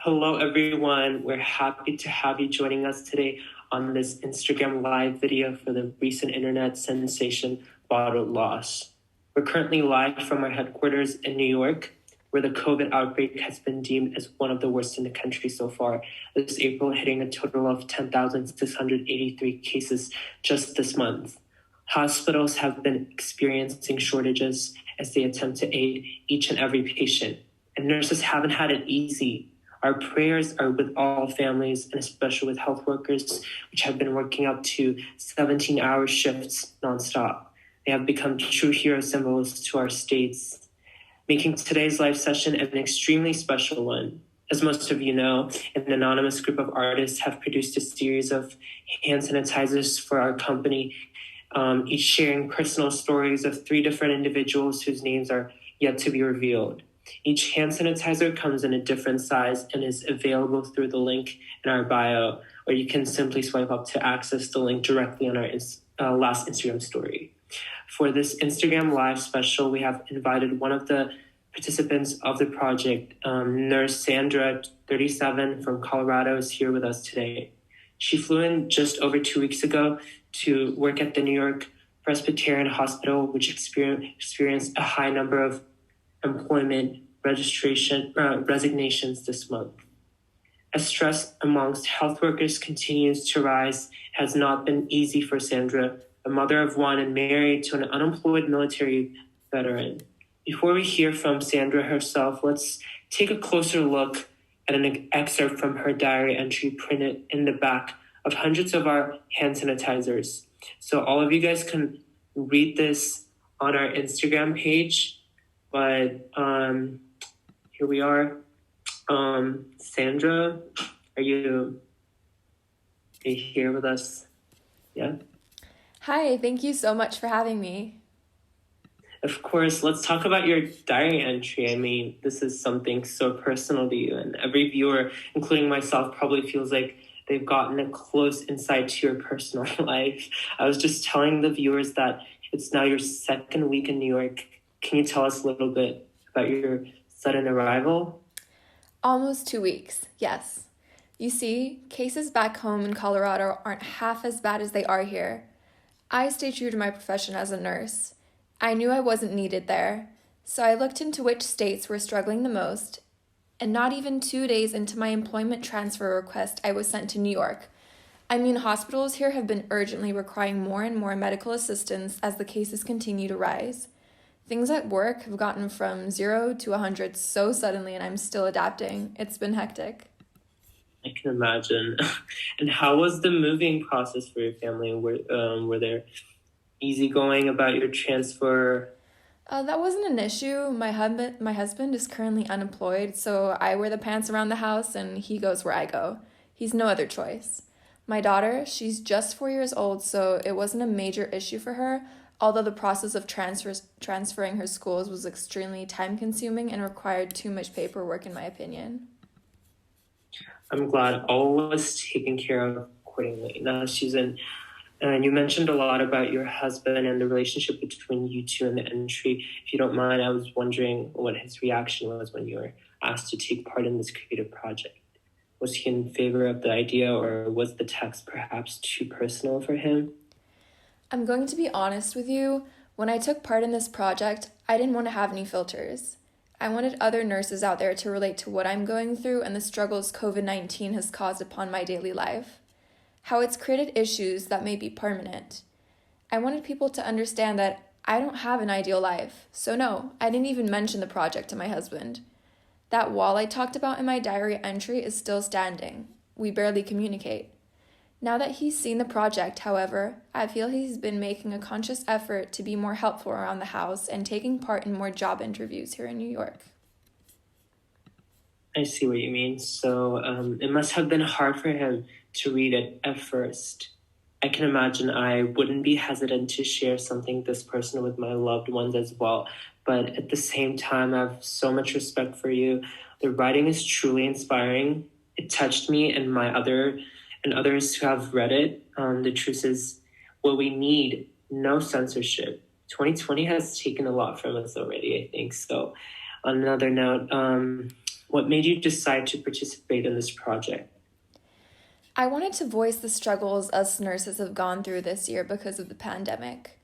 Hello, everyone. We're happy to have you joining us today on this Instagram live video for the recent internet sensation bottle loss. We're currently live from our headquarters in New York, where the COVID outbreak has been deemed as one of the worst in the country so far, this April hitting a total of 10,683 cases just this month. Hospitals have been experiencing shortages as they attempt to aid each and every patient, and nurses haven't had it easy. Our prayers are with all families, and especially with health workers, which have been working up to 17-hour shifts nonstop. They have become true hero symbols to our states, making today's live session an extremely special one. As most of you know, an anonymous group of artists have produced a series of hand sanitizers for our company, each sharing personal stories of 3 different individuals whose names are yet to be revealed. Each hand sanitizer comes in a different size and is available through the link in our bio, or you can simply swipe up to access the link directly on our last Instagram story. For this Instagram live special, we have invited one of the participants of the project, Nurse Sandra, 37, from Colorado, is here with us today. She flew in just over 2 weeks ago to work at the New York Presbyterian Hospital, which experienced a high number of employment resignations this month. As stress amongst health workers continues to rise, it has not been easy for Sandra, a mother of 1 and married to an unemployed military veteran. Before we hear from Sandra herself, let's take a closer look at an excerpt from her diary entry printed in the back of hundreds of our hand sanitizers. So all of you guys can read this on our Instagram page. But here we are. Sandra, are you here with us? Yeah? Hi, thank you so much for having me. Of course, let's talk about your diary entry. I mean, this is something so personal to you, and every viewer, including myself, probably feels like they've gotten a close insight to your personal life. I was just telling the viewers that it's now your 2nd week in New York. Can you tell us a little bit about your sudden arrival? Almost 2 weeks, yes. You see, cases back home in Colorado aren't half as bad as they are here. I stay true to my profession as a nurse. I knew I wasn't needed there, so I looked into which states were struggling the most, and not even 2 days into my employment transfer request, I was sent to New York. I mean, hospitals here have been urgently requiring more and more medical assistance as the cases continue to rise. Things at work have gotten from 0 to 100 so suddenly, and I'm still adapting. It's been hectic. I can imagine. And how was the moving process for your family? Were there easygoing about your transfer? That wasn't an issue. My husband is currently unemployed, so I wear the pants around the house, and he goes where I go. He's no other choice. My daughter, she's just 4 years old, so it wasn't a major issue for her, although the process of transferring her schools was extremely time-consuming and required too much paperwork, in my opinion. I'm glad all was taken care of accordingly. Now, Susan, and you mentioned a lot about your husband and the relationship between you two in the entry. If you don't mind, I was wondering what his reaction was when you were asked to take part in this creative project. Was he in favor of the idea, or was the text perhaps too personal for him? I'm going to be honest with you. When I took part in this project, I didn't want to have any filters. I wanted other nurses out there to relate to what I'm going through and the struggles COVID-19 has caused upon my daily life. How it's created issues that may be permanent. I wanted people to understand that I don't have an ideal life. So no, I didn't even mention the project to my husband. That wall I talked about in my diary entry is still standing. We barely communicate. Now that he's seen the project, however, I feel he's been making a conscious effort to be more helpful around the house and taking part in more job interviews here in New York. I see what you mean. So it must have been hard for him to read it at first. I can imagine I wouldn't be hesitant to share something this personal with my loved ones as well. But at the same time, I have so much respect for you. The writing is truly inspiring. It touched me and others who have read it. The truth is, what we need, no censorship. 2020 has taken a lot from us already, I think. So on another note, What made you decide to participate in this project? I wanted to voice the struggles us nurses have gone through this year because of the pandemic.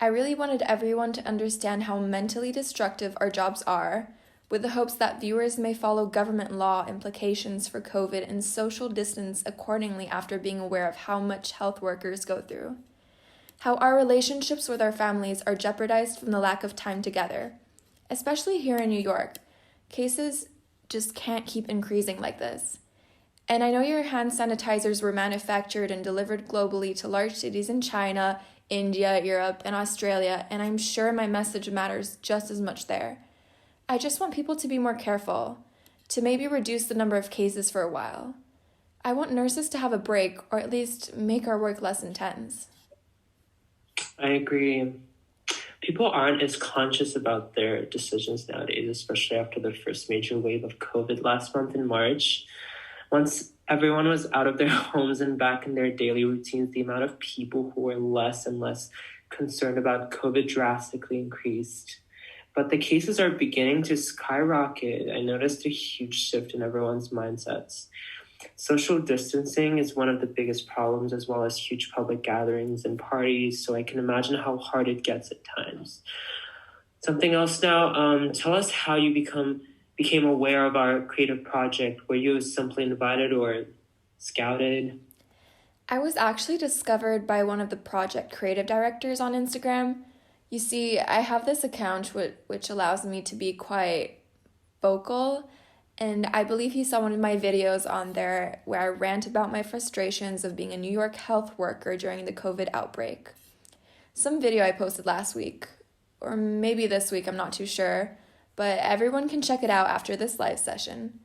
I really wanted everyone to understand how mentally destructive our jobs are, with the hopes that viewers may follow government law implications for COVID and social distance accordingly after being aware of how much health workers go through. How our relationships with our families are jeopardized from the lack of time together. Especially here in New York, cases just can't keep increasing like this. And I know your hand sanitizers were manufactured and delivered globally to large cities in China, India, Europe, and Australia, and I'm sure my message matters just as much there. I just want people to be more careful, to maybe reduce the number of cases for a while. I want nurses to have a break, or at least make our work less intense. I agree. People aren't as conscious about their decisions nowadays, especially after the first major wave of COVID last month in March. Once everyone was out of their homes and back in their daily routines, the amount of people who were less and less concerned about COVID drastically increased. But the cases are beginning to skyrocket. I noticed a huge shift in everyone's mindsets. Social distancing is one of the biggest problems, as well as huge public gatherings and parties, so I can imagine how hard it gets at times. Something else now, tell us how you became aware of our creative project. Were you simply invited or scouted? I was actually discovered by one of the project creative directors on Instagram. You see, I have this account which allows me to be quite vocal, and I believe he saw one of my videos on there where I rant about my frustrations of being a New York health worker during the COVID outbreak. Some video I posted last week, or maybe this week, I'm not too sure, but everyone can check it out after this live session.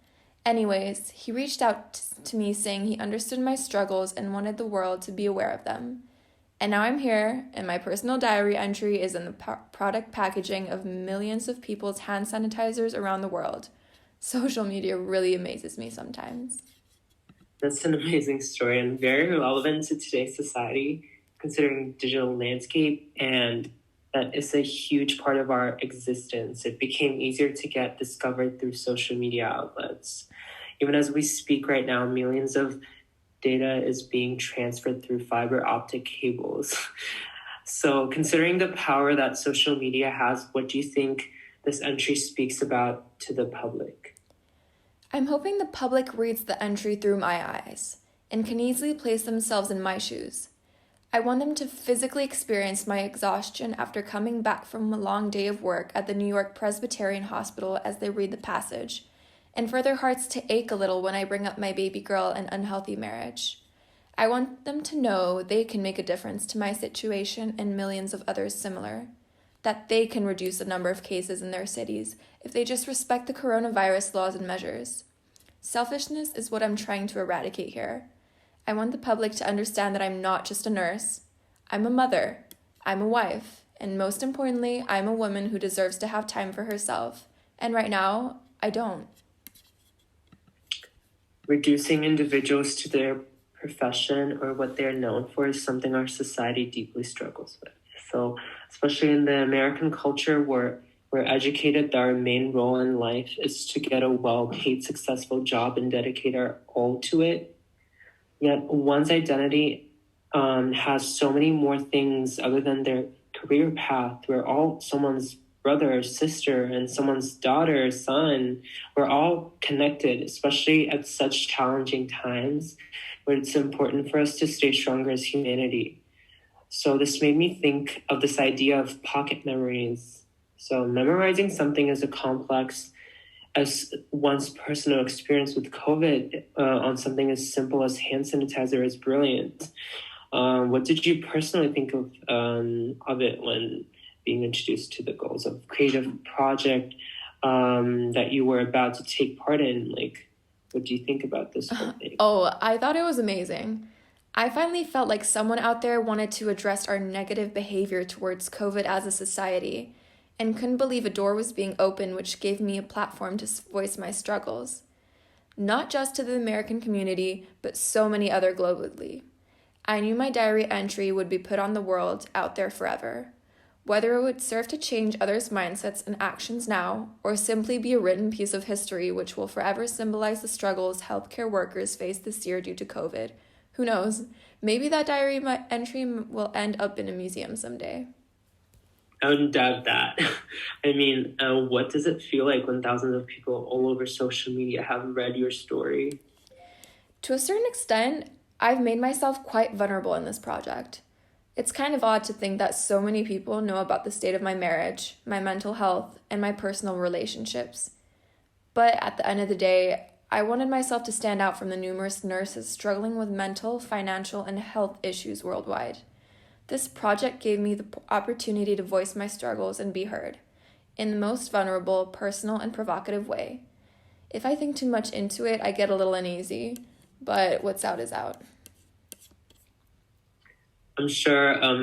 Anyways, he reached out to me saying he understood my struggles and wanted the world to be aware of them. And now I'm here, and my personal diary entry is in the product packaging of millions of people's hand sanitizers around the world. Social media really amazes me sometimes. That's an amazing story and very relevant to today's society, considering digital landscape, and that is a huge part of our existence. It became easier to get discovered through social media outlets. Even as we speak right now, millions of data is being transferred through fiber optic cables. So considering the power that social media has, what do you think this entry speaks about to the public? I'm hoping the public reads the entry through my eyes and can easily place themselves in my shoes. I want them to physically experience my exhaustion after coming back from a long day of work at the New York Presbyterian Hospital as they read the passage, and for their hearts to ache a little when I bring up my baby girl and unhealthy marriage. I want them to know they can make a difference to my situation and millions of others similar, that they can reduce the number of cases in their cities if they just respect the coronavirus laws and measures. Selfishness is what I'm trying to eradicate here. I want the public to understand that I'm not just a nurse. I'm a mother, I'm a wife, and most importantly, I'm a woman who deserves to have time for herself. And right now, I don't. Reducing individuals to their profession or what they're known for is something our society deeply struggles with. So, especially in the American culture where we're educated that our main role in life is to get a well-paid, successful job and dedicate our all to it. Yet one's identity has so many more things other than their career path. We're all someone's brother or sister and someone's daughter or son. We're all connected, especially at such challenging times where it's important for us to stay stronger as humanity. So this made me think of this idea of pocket memories. So memorizing something as complex as one's personal experience with COVID on something as simple as hand sanitizer is brilliant. What did you personally think of it when being introduced to the goals of creative project that you were about to take part in? Like, what do you think about this whole thing? Oh, I thought it was amazing. I finally felt like someone out there wanted to address our negative behavior towards COVID as a society, and couldn't believe a door was being opened which gave me a platform to voice my struggles. Not just to the American community, but so many other globally. I knew my diary entry would be put on the world out there forever. Whether it would serve to change others' mindsets and actions now, or simply be a written piece of history which will forever symbolize the struggles healthcare workers faced this year due to COVID, who knows? Maybe that diary entry will end up in a museum someday. I wouldn't doubt that. I mean, what does it feel like when thousands of people all over social media have read your story? To a certain extent, I've made myself quite vulnerable in this project. It's kind of odd to think that so many people know about the state of my marriage, my mental health, and my personal relationships. But at the end of the day, I wanted myself to stand out from the numerous nurses struggling with mental, financial, and health issues worldwide. This project gave me the opportunity to voice my struggles and be heard, in the most vulnerable, personal, and provocative way. If I think too much into it, I get a little uneasy, but what's out is out. I'm sure